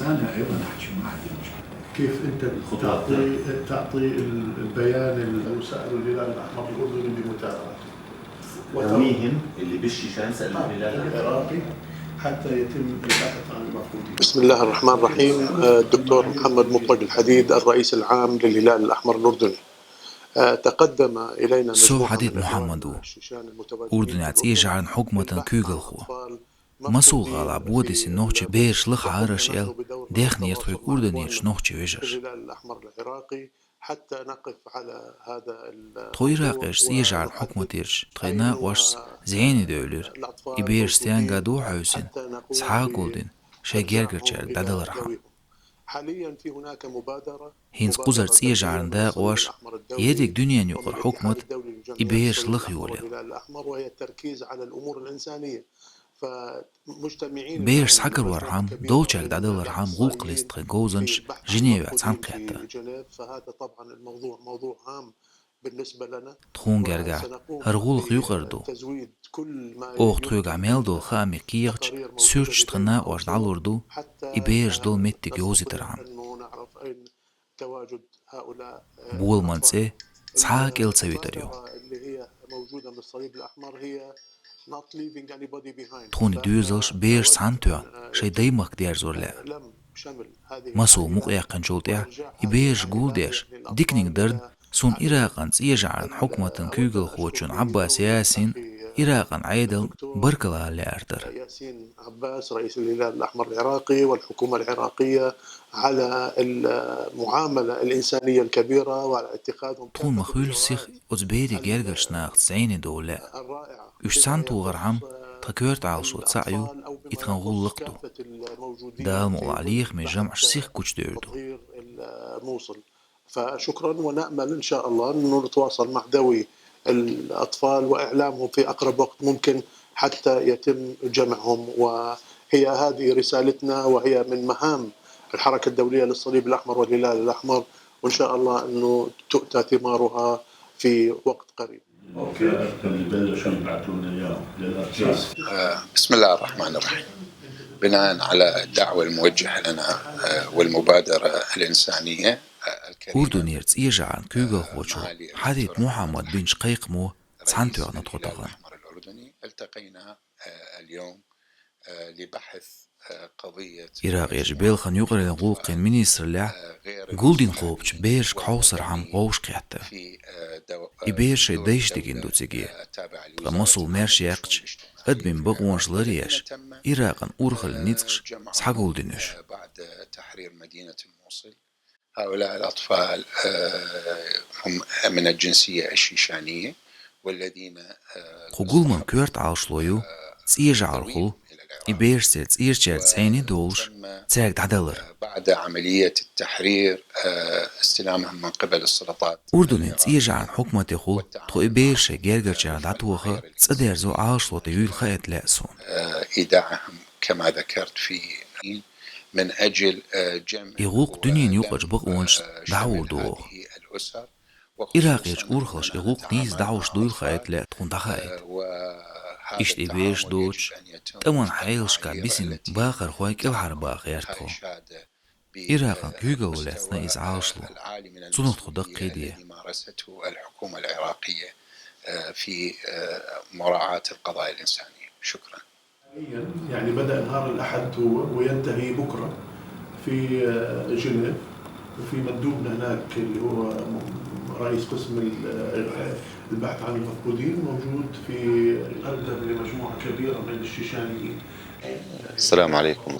أنا أيضا أحكي ما عندي مشكلة. كيف أنت تعطي البيان الوسائل الهلال الأحمر الأردني بمتابعته وميهم اللي بالشيشان سأل الهلال العراقي حتى يتم البحث عن المفقودين. بسم الله الرحمن الرحيم. الدكتور محمد مطلق الحديد الرئيس العام للهلال الأحمر الأردني تقدم إلينا سو حديد محمدو أردن عن حكمة كوغلخو مسؤول غالب بوديس النوتش بيرش لخ عارش إل داخني يطوي أردنيش نوتش ويجرش حتى نقف على هذا توي راقش عن حكمة تيرش تغينا واش زيني دولر إبيرش ستيانغا دو حوسين سحاق قولدين شي جيرجرشار دادل رحم حاليا في هناك مبادرة هينز قزر عن داق واش يدك دنيا يقر حكمة إبيرش لخ يولي وهي التركيز على الأمور الإنسانية. بيرش سحكر ورحم دوشك دادل رحم غوق ليست غوزنش جنيفة تنقيتا فهذا طبعا الموضوع موضوع هام بالنسبة لنا. تخون جرجع هرغولق يقردو أوه تخيق عميل دول خامي قيغش سيرش تغنا واش دالوردو إبيرش دول متي جوزي ترعم بول منسي سحاك إل تسوي تريو تخوني دوزلش بيرش سانتوان شي دايمك دير زورلا مسو مقيقن شولتيا إبيرش قول ديش ديكنيك درد سون إراقان سيجعن حكمة كوغل خوتشون عباس ياسين إراقان عيدل بركلا لأرتر ياسين عباس رئيس الهلال الأحمر العراقي والحكومة العراقية على المعاملة الإنسانية الكبيرة وعلى اتخاذهم تون مخيل سيخ أزبيدي جيرجرش ناقت زيني دولة يش سانتو غرعم تكيرت عالشو تسعيو يتغنغول لقتو دال مقلعليخ من جمعش سيخ كوش ديردو موصل. فشكرا ونأمل إن شاء الله أنه نتواصل مع ذوي الأطفال وإعلامهم في أقرب وقت ممكن حتى يتم جمعهم. وهي هذه رسالتنا وهي من مهام الحركة الدولية للصليب الأحمر والهلال الأحمر وإن شاء الله أنه تؤتى ثمارها في وقت قريب. بسم الله الرحمن الرحيم. بناء على الدعوة الموجهة لنا والمبادرة الإنسانية أردن يجعل كوغل خوشو حديث محمد بن شقيق مو تسانتو عن طوطغان التقينا اليوم لبحث قضية إراق يجبيل خان يقرأ لغوق مينيستر لا قولدين خوبش بيرش كحوصر عم غوش قيادة إبيرش ديش تجين دو تجيه لمصول ميرش يقش أدبين بغوانش لرياش إراقا أورخل نيتقش سحا قولدينش. بعد تحرير مدينة الموصل هؤلاء الأطفال هم من الجنسية الشيشانية والذين خقول من كورت عالشلويو تسيجع عالخل إبيرسل تسيرشال تسيني دولش تساق تعدلر بعد عملية التحرير استلامهم من قبل السلطات أردن تسيجع عن حكمة خل تو إبيرش جيرجرشال دعتوخة تسدير زو عالشلو تيول خيط لأسون إيداعهم كما ذكرت في من أجل جمع إغوق دنيا يوقج بغوانش دعور دوغ إراق يج أورخلش إغوق نيز دعوش دويل خيط لا تكون دخايت إشت إبيرش دوش تأوان حيلش كابسين باخر خوايك الحرباخ يرتخو إراقا كيوغا ولاتنا إز عاشلو سنطخو دقي دي مارسته الحكومة العراقية في مراعاة القضايا الإنسانية. شكرا. يعني بدأ نهار الأحد وينتهي بكرة في جنيف وفي مندوبنا هناك اللي هو رئيس قسم البحث عن المفقودين موجود في قلب لمجموعة كبيرة من الشيشانيين. السلام عليكم.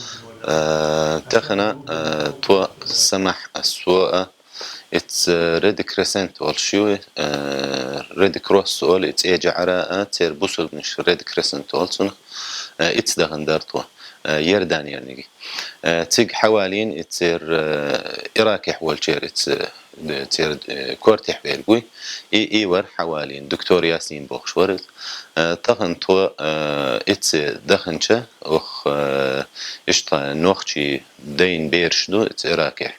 تخنا تو سمح السواقة اتس ريد كريسنت والشيو ريد كروس اول اتس ايجا عراء تير بوسل مش ريد كريسنت اولسون اتس دهن دارتوا يردان يعني تيج حوالين اتسير إراكي حوال شير اتس تير كورتي حوالي اي ور حوالين دكتور ياسين بوخش ورد تخن تو اتس دخنشة اخ اشتا نوخشي دين بيرشدو اتس إراكي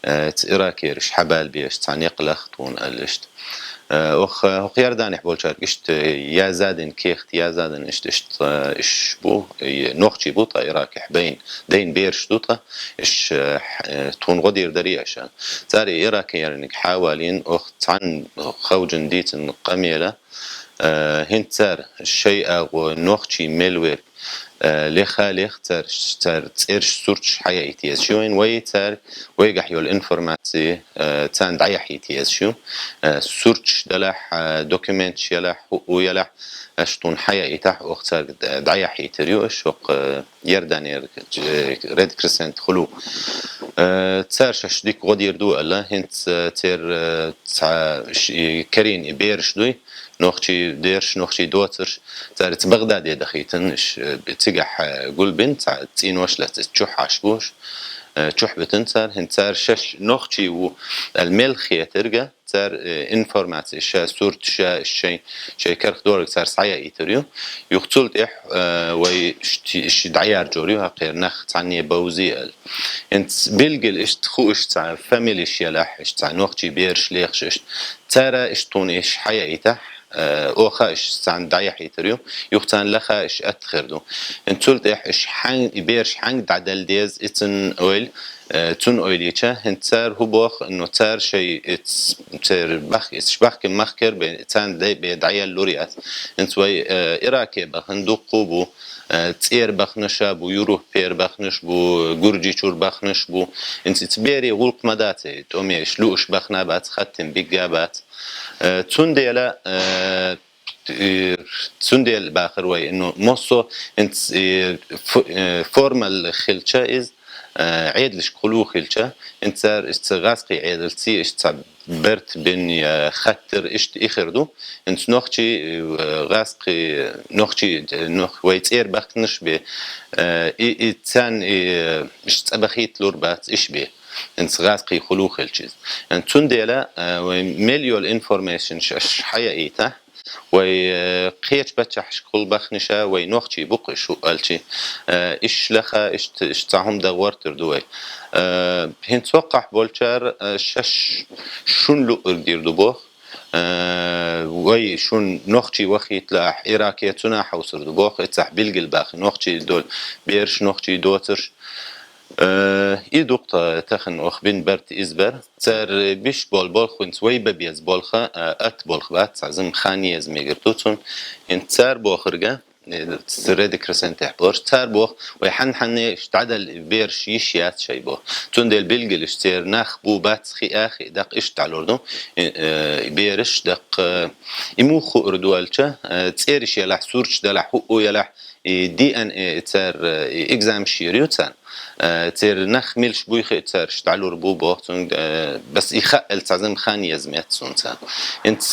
اتس إراكي رش حبال بيش تعني قلختون الاشت وخ خيار دانح بولشار إشت يا زادن كيخت يا زادن إشت إش بو نوختي بوطا إراك حبين دين بيرش دوطا إش تون غدير درياشا تاري إراك يعني حوالين أخت عن خوجن ديت قميلة هنت تار الشيء أو نوختي ملوير لخالق تر ترش سورش حياتي شوين وي تر ويجحيو الانفورماتي تان دعيحيتي شو سورش دلح دوكيمنت يلح ويلح اشتون حياتي وقتر دعيحيتي ريوش وق يردانير ريد كريسنت خلو تر شديك غدير دو الله هنت تر كرين بيرش دوي نوختي ديرش نوختي دوتر تارت بغداد دخيتن إش بتجح قول بنت تين وشلة تشوح عشبوش تشوح بتنتر هنتر شش نوختي والملخية ترجع تر إنفورماتي شا صورت شا شيء كرخ دورك تر صعيا يتريو يقتلت إح ويش دعيار جوريو هقير نخ تعني بوزيل انت بلجل إش تخو إش تع فاميلي شيلاح إش تع نوختي بيرش ليخش إش ترى إش تون إش حياته أوخا إيش سان دايح يتريو يختان لخا إيش أتخردو انتولت إيش حان يبيرش حان دعدل ديز إتن أويل تون أويليتشا هنتار هو بوخ إنه تار شيء تار بخ إتشبخ كمخكر بإتان داي بدعيا اللوريات انتوي إراكي بخندو قوبو تير بخنشا بو يروح بير بخنش بو جورجي شور بخنش بو انت تبيري غلق مداتي تومي شلوش بخنابات ختم بيجابات تنديلا تنديل باخر وي انه موسو انت فورمال خلشايز عيدلش قلو خلشا انت استغاسقي عيدلتي برت بين خطر اشت اخردو انت نوختي غاسقي نوختي نوخ ويتير بختنش ب اتسان اشت ابخيت لوربات اش بي انت غاسقي خلو خلشيز انت تنديلا مليول انفورميشن شش حياته وقيت بتشحش كل بخنشة ونوختي بق شو قالتي إيش لخا إيش تعهم دورتر دوي هن توقع بولشار شش شون لو أردير دوبوخ وي شون نوختي وخيت لاح إراكيتنا حوصر دوبوخ اتح بلقل باخ نوختي دول بيرش نوختي دوتر إيه دكتور تخن أخبين برت إزبر تر بيش بول خنت وي ببيز بولخا أت بولخ بات عزم خاني از ميجرتوتون إن تر بوخرجة تريد كرسنت إحبار تر بوخ ويحن حني اشتعدل بيرش يشيات شيء بوخ تندل بيلجل اشتير نخ بو بات خي آخي دق اشتعلوردو بيرش دق إموخو أردوالشة تيرش يلح سورش دلح حقو يلح دي ان اي تر اكزام شيريو تر نخ ميلش بويخ تر اشتعلو ربو بوختون بس يخقل تعزم خان يزميت سونتا انت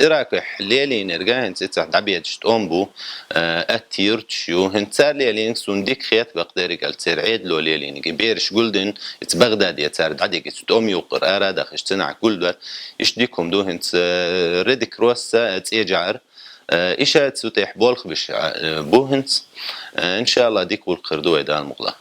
اراك حليلي نرجع انت تعبيت شتوم بو اتير تشيو انت ليلين سون ديك خيات بقدر قال تر عيد لو ليلين بيرش جولدن ات بغداد يتر دعديك ستوم يقر ارا دخشتنا كل دار ايش ديكم دو انت ريدك روسا تيجعر إيشات سوتيح بولخ بش بوهنت إن شاء الله ديك والقردوة دان مغلا